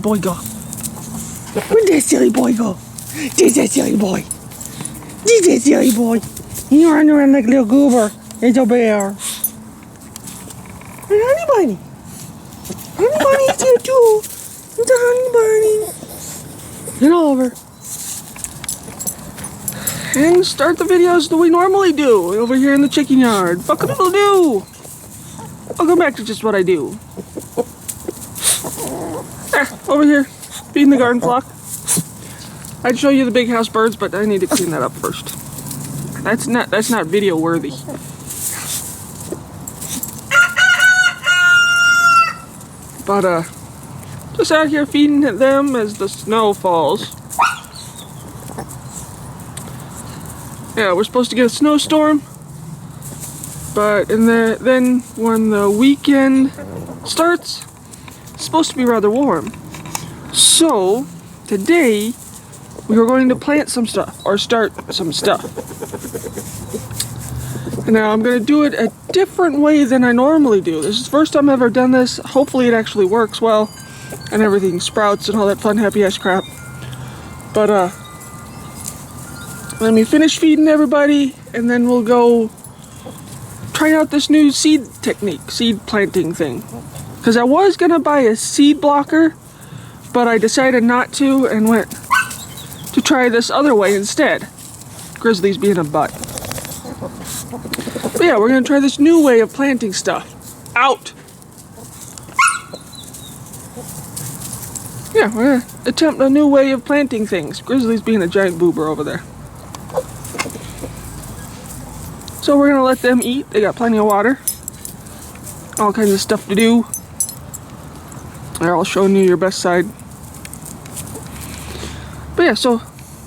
boy go? Where'd that silly boy go? There's that silly boy. There's that silly boy. He running around like a little goober. It's a bear. And Honey Bunny. Honey Bunny's here too. It's a Honey Bunny. Get over. And start the videos that we normally do over here in the chicken yard. Fuck-a-doodle-doo. I'll go back to just what I do. Over here, feeding the garden flock. I'd show you the big house birds, but I need to clean that up first. That's not video worthy. But just out here feeding them as the snow falls. Yeah, we're supposed to get a snowstorm, but then when the weekend starts, it's supposed to be rather warm. So today we are going to plant some stuff, or start some stuff. And now I'm going to do it a different way than I normally do. This is the first time I've ever done this. Hopefully it actually works well and everything sprouts and all that fun happy ass crap. But let me finish feeding everybody and then we'll go try out this new seed technique, seed planting thing. Because I was going to buy a seed blocker, but I decided not to and went to try this other way instead. Grizzlies being a butt. But yeah, we're going to try this new way of planting stuff. Out! Yeah, we're going to attempt a new way of planting things. Grizzlies being a giant boober over there. So we're going to let them eat. They got plenty of water. All kinds of stuff to do. They're all showing you your best side. But yeah, so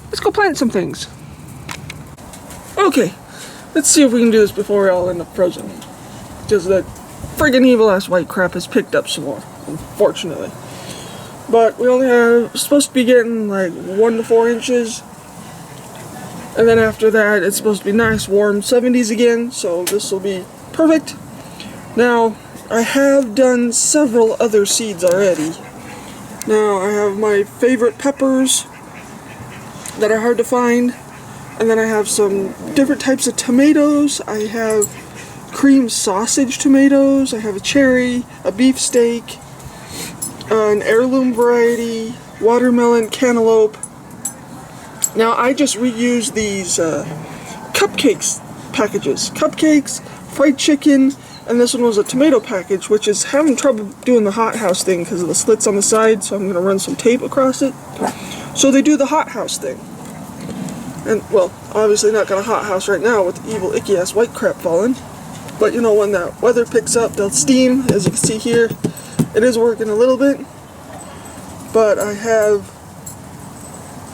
let's go plant some things. Okay, let's see if we can do this before we all end up frozen. Because that friggin' evil ass white crap has picked up some more, unfortunately. But we only are supposed to be getting like 1 to 4 inches. And then after that, it's supposed to be nice, warm 70s again. So this will be perfect. Now, I have done several other seeds already. Now, I have my favorite peppers that are hard to find. And then I have some different types of tomatoes. I have cream sausage tomatoes. I have a cherry, a beefsteak, an heirloom variety, watermelon, cantaloupe. Now I just reused these cupcakes packages. Cupcakes, fried chicken, and this one was a tomato package, which is having trouble doing the hothouse thing because of the slits on the side, so I'm going to run some tape across it. So they do the hothouse thing. And, well, obviously not going to hothouse right now with the evil, icky-ass white crap falling. But, you know, when that weather picks up, they'll steam. As you can see here, it is working a little bit. But I have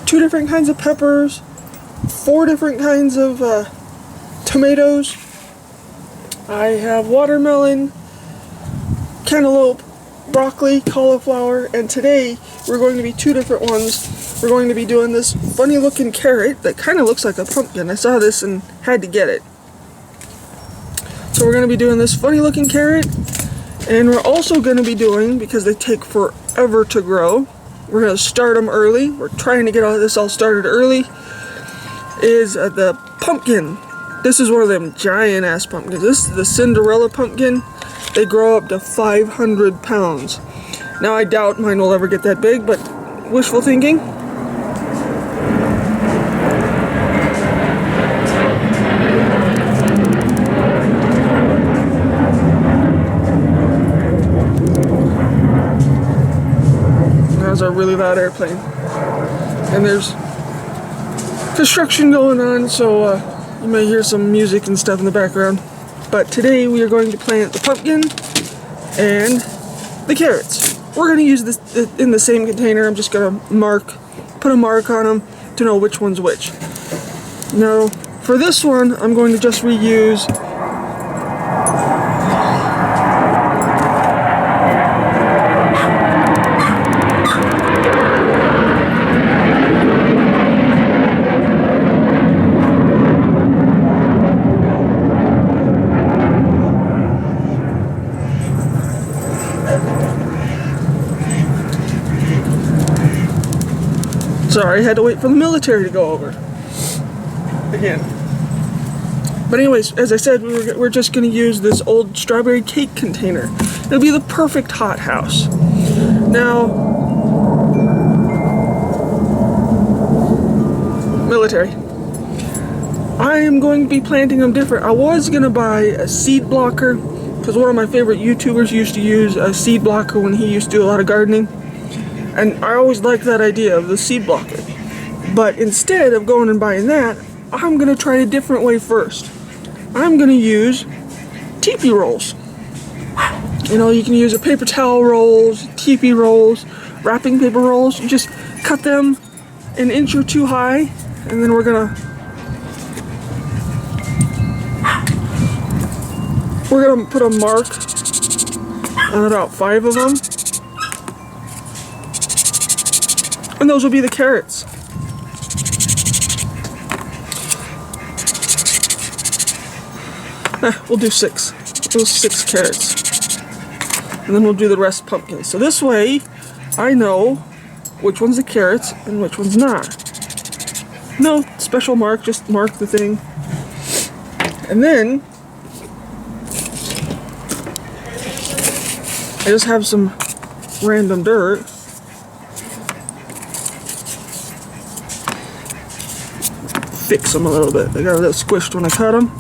2 different kinds of peppers, 4 different kinds of tomatoes. I have watermelon, cantaloupe, broccoli, cauliflower, and today we're going to be 2 different ones. We're going to be doing this funny looking carrot that kind of looks like a pumpkin. I saw this and had to get it. So we're going to be doing this funny looking carrot, and we're also going to be doing, because they take forever to grow, we're going to start them early. We're trying to get all this all started early, is the pumpkin. This is one of them giant ass pumpkins. This is the Cinderella pumpkin. They grow up to 500 pounds. Now I doubt mine will ever get that big, but wishful thinking. That was a really loud airplane. And there's construction going on, so you may hear some music and stuff in the background. But today we are going to plant the pumpkin and the carrots. We're going to use this in the same container. I'm just going to put a mark on them to know which one's which. Now, for this one, I'm going to just reuse Sorry, I had to wait for the military to go over. Again. But anyways, as I said, we're just going to use this old strawberry cake container. It'll be the perfect hothouse. Now, military. I am going to be planting them different. I was going to buy a seed blocker, because one of my favorite YouTubers used to use a seed blocker when he used to do a lot of gardening. And I always liked that idea of the seed blocker. But instead of going and buying that, I'm going to try a different way first. I'm going to use teepee rolls. You know, you can use a paper towel rolls, teepee rolls, wrapping paper rolls. You just cut them an inch or two high, and then we're going to put a mark on about 5 of them. And those will be the carrots. We'll do 6. Those 6 carrots. And then we'll do the rest pumpkins. So this way, I know which one's the carrots and which one's not. No special mark, just mark the thing. And then, I just have some random dirt. Fix them a little bit. They got a little squished when I cut them.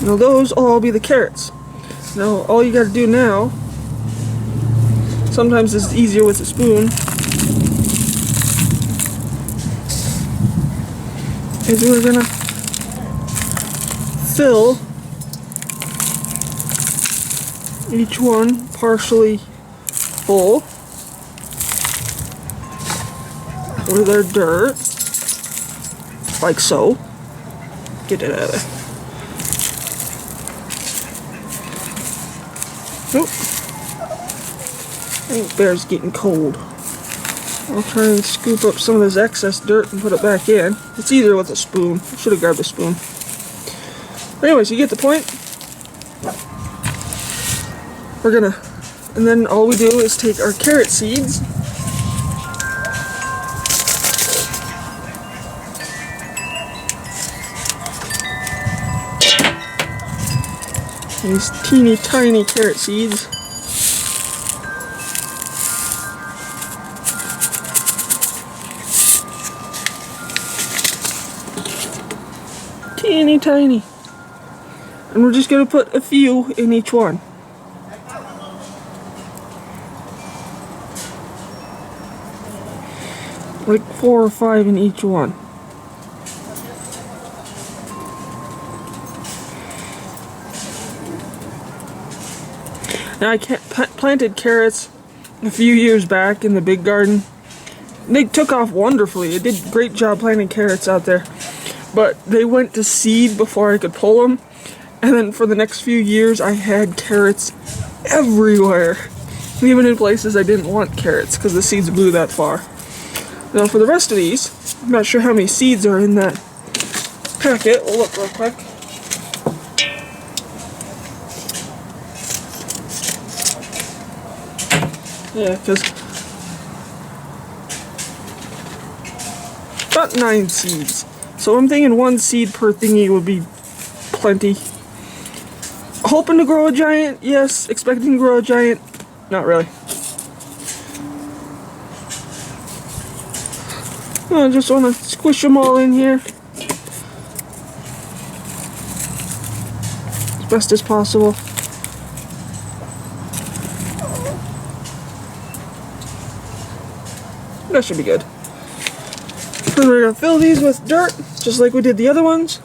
Now those will all be the carrots. Now all you got to do now, sometimes it's easier with a spoon, is we're going to fill each one partially full with our dirt, like so. Get it out of there. Nope. I think bear's getting cold. I'll try and scoop up some of this excess dirt and put it back in. It's easier with a spoon. I should have grabbed a spoon. But anyways, you get the point. And then all we do is take our carrot seeds, these teeny tiny carrot seeds, teeny tiny, and we're just going to put a few in each one. Like 4 or 5 in each one. Now I planted carrots a few years back in the big garden. They took off wonderfully. It did a great job planting carrots out there. But they went to seed before I could pull them. And then for the next few years I had carrots everywhere. Even in places I didn't want carrots because the seeds blew that far. Now for the rest of these, I'm not sure how many seeds are in that packet. We'll look real quick. Yeah, because about 9 seeds. So I'm thinking 1 seed per thingy would be plenty. Hoping to grow a giant? Yes. Expecting to grow a giant? Not really. I just want to squish them all in here as best as possible. That should be good. Then we're going to fill these with dirt, just like we did the other ones.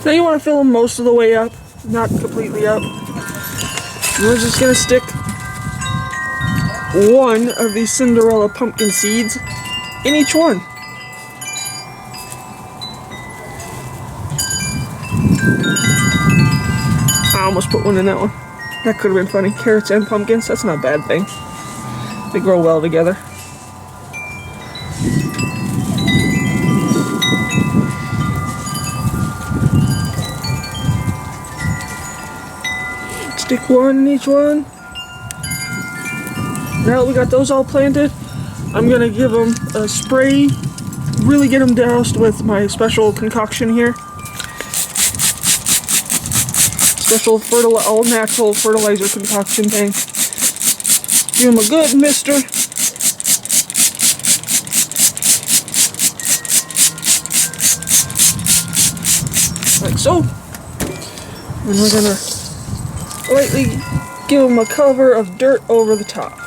Now you want to fill them most of the way up, not completely up. And we're just going to stick 1 of these Cinderella pumpkin seeds in each one. I almost put 1 in that one. That could have been funny. Carrots and pumpkins, that's not a bad thing. They grow well together. Stick one in each one. Now that we got those all planted, I'm gonna give them a spray, really get them doused with my special concoction here. Special all natural fertilizer concoction thing. Give them a good mister. Like so. And we're gonna lightly give them a cover of dirt over the top.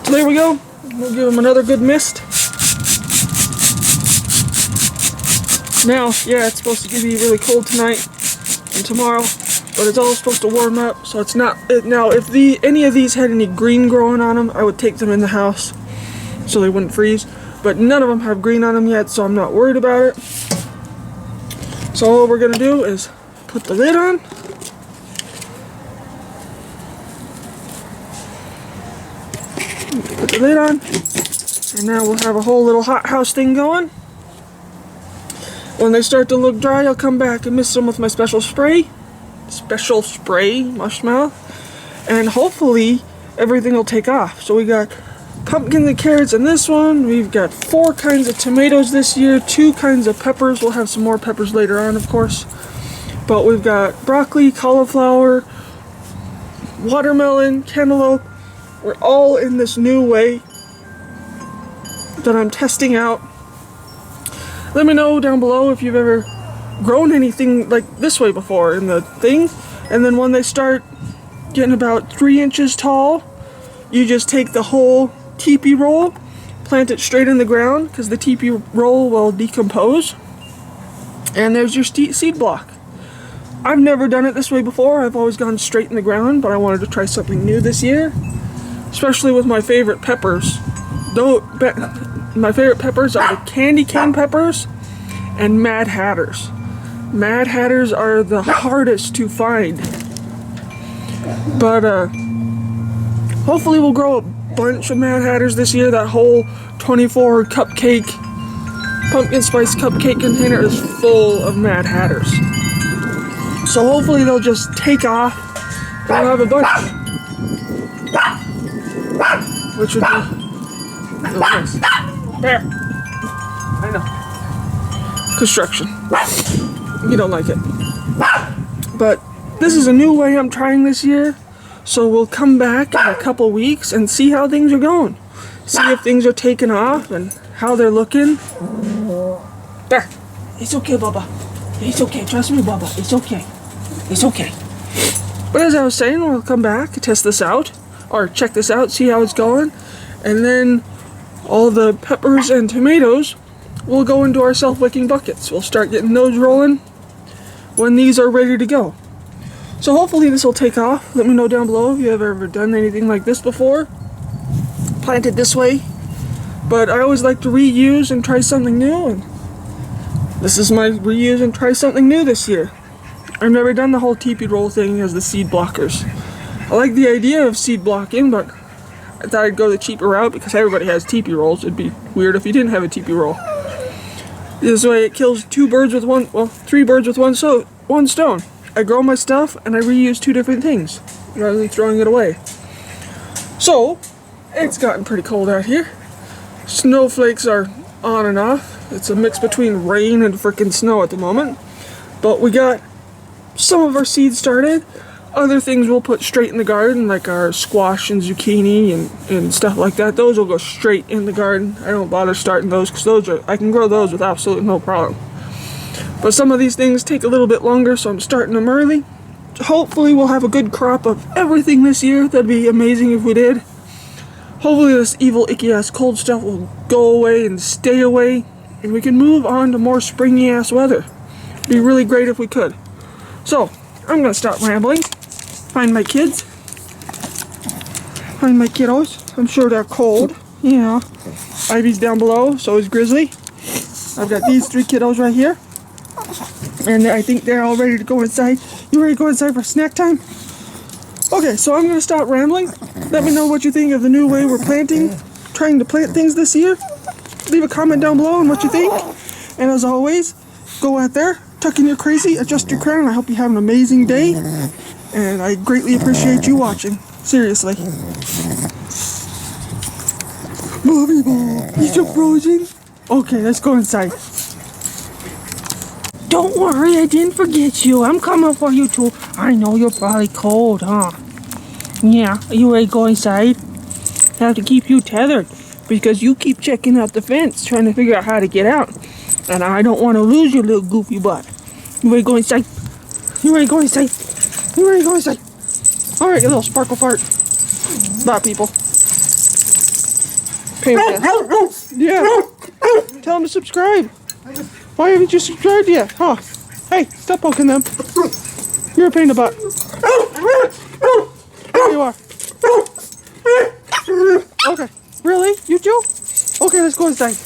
So there we go. We'll give them another good mist. Now, yeah, it's supposed to be really cold tonight and tomorrow, but it's all supposed to warm up, so it's not. Now, if any of these had any green growing on them, I would take them in the house so they wouldn't freeze. But none of them have green on them yet, so I'm not worried about it. So all we're gonna do is put the lid on. Put the lid on, and now we'll have a whole little hothouse thing going. When they start to look dry, I'll come back and mist them with my special spray. Special spray, marshmallow. And hopefully everything will take off. So we got pumpkins and carrots in this one. We've got 4 kinds of tomatoes this year, 2 kinds of peppers. We'll have some more peppers later on, of course. But we've got broccoli, cauliflower, watermelon, cantaloupe. We're all in this new way that I'm testing out. Let me know down below if you've ever grown anything like this way before in the thing. And then when they start getting about 3 inches tall, you just take the whole teepee roll, plant it straight in the ground because the teepee roll will decompose. And there's your seed block. I've never done it this way before. I've always gone straight in the ground, but I wanted to try something new this year. Especially with my favorite peppers. My favorite peppers are the candy cane peppers and Mad Hatters. Mad Hatters are the hardest to find. But hopefully we'll grow a bunch of Mad Hatters this year. That whole 24 cupcake, pumpkin spice cupcake container is full of Mad Hatters. So hopefully they'll just take off and I'll have a bunch. Which would be really nice. There. I know. Construction. You don't like it. But this is a new way I'm trying this year. So we'll come back in a couple weeks and see how things are going. See if things are taking off and how they're looking. There. It's okay, Bubba. It's okay. Trust me, Bubba. It's okay. It's okay. But as I was saying, we'll come back, test this out. Or check this out, see how it's going. And then all the peppers and tomatoes will go into our self-wicking buckets. We'll start getting those rolling when these are ready to go. So hopefully this will take off. Let me know down below if you have ever done anything like this before. Planted this way. But I always like to reuse and try something new. And this is my reuse and try something new this year. I've never done the whole teepee roll thing as the seed blockers. I like the idea of seed blocking, but I thought I'd go the cheaper route because everybody has teepee rolls. It'd be weird if you didn't have a teepee roll. This way it kills 3 birds with one stone. I grow my stuff and I reuse 2 different things rather than throwing it away. So, it's gotten pretty cold out here. Snowflakes are on and off. It's a mix between rain and frickin' snow at the moment. But we got some of our seeds started. Other things we'll put straight in the garden, like our squash and zucchini and stuff like that. Those will go straight in the garden. I don't bother starting those because I can grow those with absolutely no problem. But some of these things take a little bit longer, so I'm starting them early. Hopefully we'll have a good crop of everything this year. That'd be amazing if we did. Hopefully this evil, icky-ass cold stuff will go away and stay away, and we can move on to more springy-ass weather. It'd be really great if we could. So, I'm gonna stop rambling. Find my kids. Find my kiddos. I'm sure they're cold. Yeah. Ivy's down below, so is Grizzly. I've got these 3 kiddos right here. And I think they're all ready to go inside. You ready to go inside for snack time? Okay, so I'm going to stop rambling. Let me know what you think of the new way we're trying to plant things this year. Leave a comment down below on what you think. And as always, go out there, tuck in your crazy, adjust your crown. I hope you have an amazing day. And I greatly appreciate you watching. Seriously. Mommy ball, is you frozen? Okay, let's go inside. Don't worry, I didn't forget you. I'm coming for you too. I know you're probably cold, huh? Yeah, are you ready to go inside? I have to keep you tethered because you keep checking out the fence, trying to figure out how to get out. And I don't want to lose your little goofy butt. You ready to go inside? You ready to go inside? You ready to go inside? All right, you little sparkle fart. Bye, people. Yeah. Tell them to subscribe. Why haven't you subscribed yet? Huh? Hey, stop poking them. You're a pain in the butt. There you are. Okay. Really? You too? Okay, let's go inside.